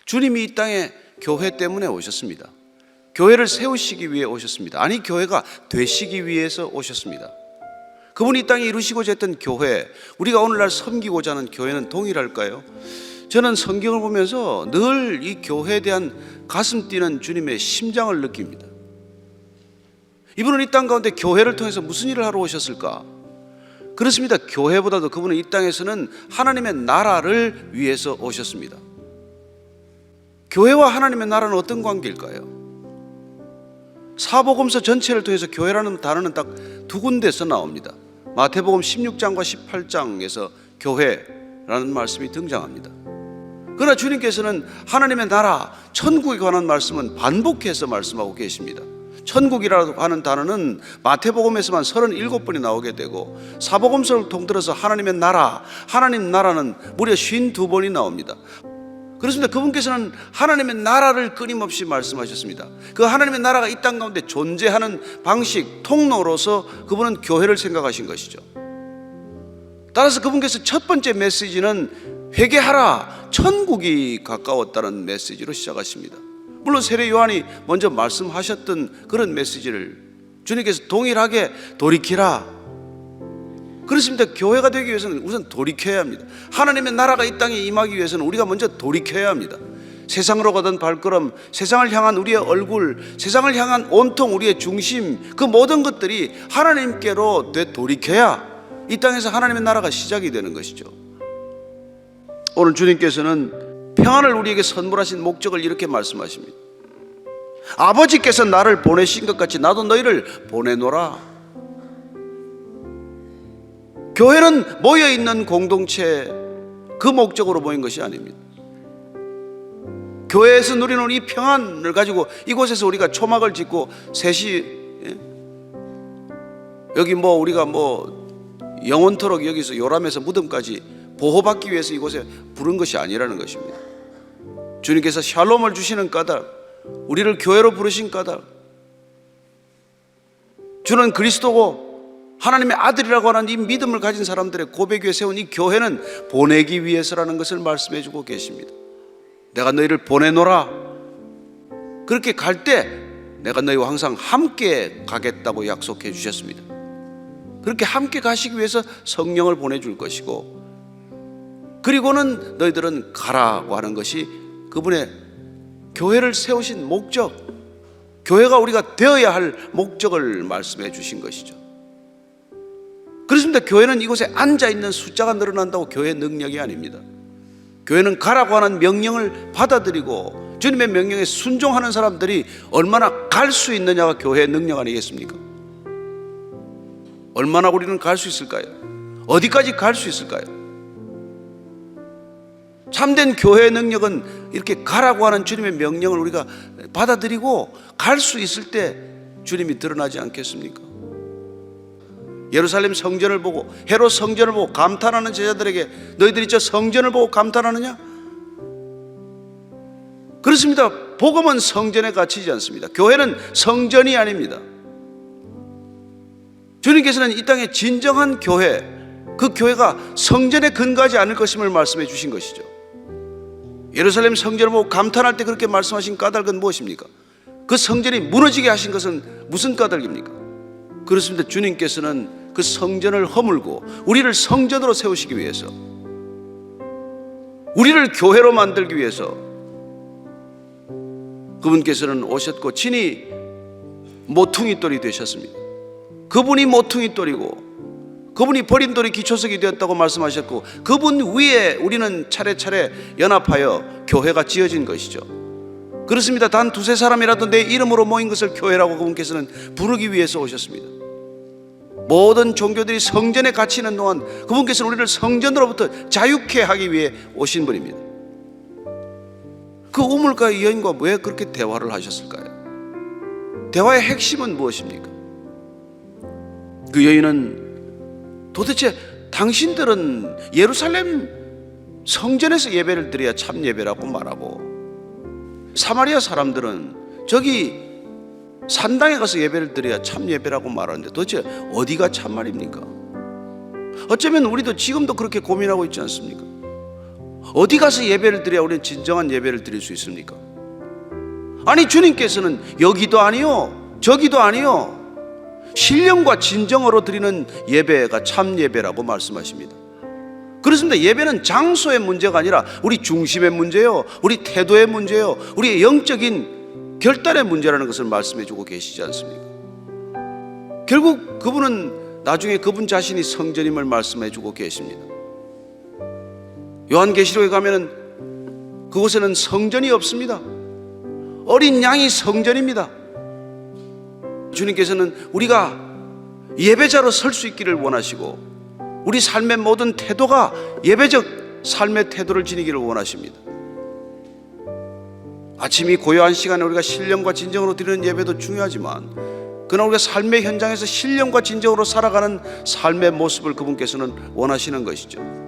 주님이 이 땅에 교회 때문에 오셨습니다. 교회를 세우시기 위해 오셨습니다. 아니, 교회가 되시기 위해서 오셨습니다. 그분이 이 땅에 이루시고자 했던 교회, 우리가 오늘날 섬기고자 하는 교회는 동일할까요? 저는 성경을 보면서 늘 이 교회에 대한 가슴 뛰는 주님의 심장을 느낍니다. 이분은 이 땅 가운데 교회를 통해서 무슨 일을 하러 오셨을까? 그렇습니다. 교회보다도 그분은 이 땅에서는 하나님의 나라를 위해서 오셨습니다. 교회와 하나님의 나라는 어떤 관계일까요? 사복음서 전체를 통해서 교회라는 단어는 딱 두 군데서 나옵니다. 마태복음 16장과 18장에서 교회라는 말씀이 등장합니다. 그러나 주님께서는 하나님의 나라, 천국에 관한 말씀은 반복해서 말씀하고 계십니다. 천국이라고 하는 단어는 마태복음에서만 37번이 나오게 되고, 사복음서를 통틀어서 하나님의 나라, 하나님 나라는 무려 52번이 나옵니다. 그렇습니다. 그분께서는 하나님의 나라를 끊임없이 말씀하셨습니다. 그 하나님의 나라가 이 땅 가운데 존재하는 방식, 통로로서 그분은 교회를 생각하신 것이죠. 따라서 그분께서 첫 번째 메시지는 회개하라, 천국이 가까웠다는 메시지로 시작하십니다. 물론 세례 요한이 먼저 말씀하셨던 그런 메시지를 주님께서 동일하게 돌이키라. 그렇습니다. 교회가 되기 위해서는 우선 돌이켜야 합니다. 하나님의 나라가 이 땅에 임하기 위해서는 우리가 먼저 돌이켜야 합니다. 세상으로 가던 발걸음, 세상을 향한 우리의 얼굴, 세상을 향한 온통 우리의 중심, 그 모든 것들이 하나님께로 되돌이켜야 이 땅에서 하나님의 나라가 시작이 되는 것이죠. 오늘 주님께서는 평안을 우리에게 선물하신 목적을 이렇게 말씀하십니다. 아버지께서 나를 보내신 것 같이 나도 너희를 보내노라. 교회는 모여있는 공동체, 그 목적으로 모인 것이 아닙니다. 교회에서 누리는 이 평안을 가지고 이곳에서 우리가 초막을 짓고 셋이 여기 우리가 영원토록 여기서 요람에서 무덤까지 보호받기 위해서 이곳에 부른 것이 아니라는 것입니다. 주님께서 샬롬을 주시는 까닭, 우리를 교회로 부르신 까닭, 주는 그리스도고 하나님의 아들이라고 하는 이 믿음을 가진 사람들의 고백 위에 세운 이 교회는 보내기 위해서라는 것을 말씀해 주고 계십니다. 내가 너희를 보내노라. 그렇게 갈 때 내가 너희와 항상 함께 가겠다고 약속해 주셨습니다. 그렇게 함께 가시기 위해서 성령을 보내줄 것이고, 그리고는 너희들은 가라고 하는 것이 그분의 교회를 세우신 목적, 교회가 우리가 되어야 할 목적을 말씀해 주신 것이죠. 그렇습니다. 교회는 이곳에 앉아있는 숫자가 늘어난다고 교회의 능력이 아닙니다. 교회는 가라고 하는 명령을 받아들이고 주님의 명령에 순종하는 사람들이 얼마나 갈 수 있느냐가 교회의 능력 아니겠습니까? 얼마나 우리는 갈 수 있을까요? 어디까지 갈 수 있을까요? 참된 교회의 능력은 이렇게 가라고 하는 주님의 명령을 우리가 받아들이고 갈 수 있을 때 주님이 드러나지 않겠습니까? 예루살렘 성전을 보고, 헤롯 성전을 보고 감탄하는 제자들에게 너희들이 저 성전을 보고 감탄하느냐? 그렇습니다. 복음은 성전에 갇히지 않습니다. 교회는 성전이 아닙니다. 주님께서는 이 땅에 진정한 교회, 그 교회가 성전에 근거하지 않을 것임을 말씀해 주신 것이죠. 예루살렘 성전을 보고 감탄할 때 그렇게 말씀하신 까닭은 무엇입니까? 그 성전이 무너지게 하신 것은 무슨 까닭입니까? 그렇습니다. 주님께서는 그 성전을 허물고 우리를 성전으로 세우시기 위해서, 우리를 교회로 만들기 위해서 그분께서는 오셨고 친히 모퉁이돌이 되셨습니다. 그분이 모퉁이돌이고 그분이 버린 돌이 기초석이 되었다고 말씀하셨고, 그분 위에 우리는 차례차례 연합하여 교회가 지어진 것이죠. 그렇습니다. 단 두세 사람이라도 내 이름으로 모인 것을 교회라고 그분께서는 부르기 위해서 오셨습니다. 모든 종교들이 성전에 갇히는 동안 그분께서는 우리를 성전으로부터 자유케 하기 위해 오신 분입니다. 그 우물가의 여인과 왜 그렇게 대화를 하셨을까요? 대화의 핵심은 무엇입니까? 그 여인은 도대체 당신들은 예루살렘 성전에서 예배를 드려야 참 예배라고 말하고, 사마리아 사람들은 저기 산당에 가서 예배를 드려야 참 예배라고 말하는데 도대체 어디가 참말입니까? 어쩌면 우리도 지금도 그렇게 고민하고 있지 않습니까? 어디 가서 예배를 드려야 우리는 진정한 예배를 드릴 수 있습니까? 아니, 주님께서는 여기도 아니요 저기도 아니요 신령과 진정으로 드리는 예배가 참 예배라고 말씀하십니다. 그렇습니다. 예배는 장소의 문제가 아니라 우리 중심의 문제요, 우리 태도의 문제요, 우리의 영적인 결단의 문제라는 것을 말씀해 주고 계시지 않습니까? 결국 그분은 나중에 그분 자신이 성전임을 말씀해 주고 계십니다. 요한계시록에 가면은 그곳에는 성전이 없습니다. 어린 양이 성전입니다. 주님께서는 우리가 예배자로 설 수 있기를 원하시고 우리 삶의 모든 태도가 예배적 삶의 태도를 지니기를 원하십니다. 아침이 고요한 시간에 우리가 신령과 진정으로 드리는 예배도 중요하지만 그러나 우리가 삶의 현장에서 신령과 진정으로 살아가는 삶의 모습을 그분께서는 원하시는 것이죠.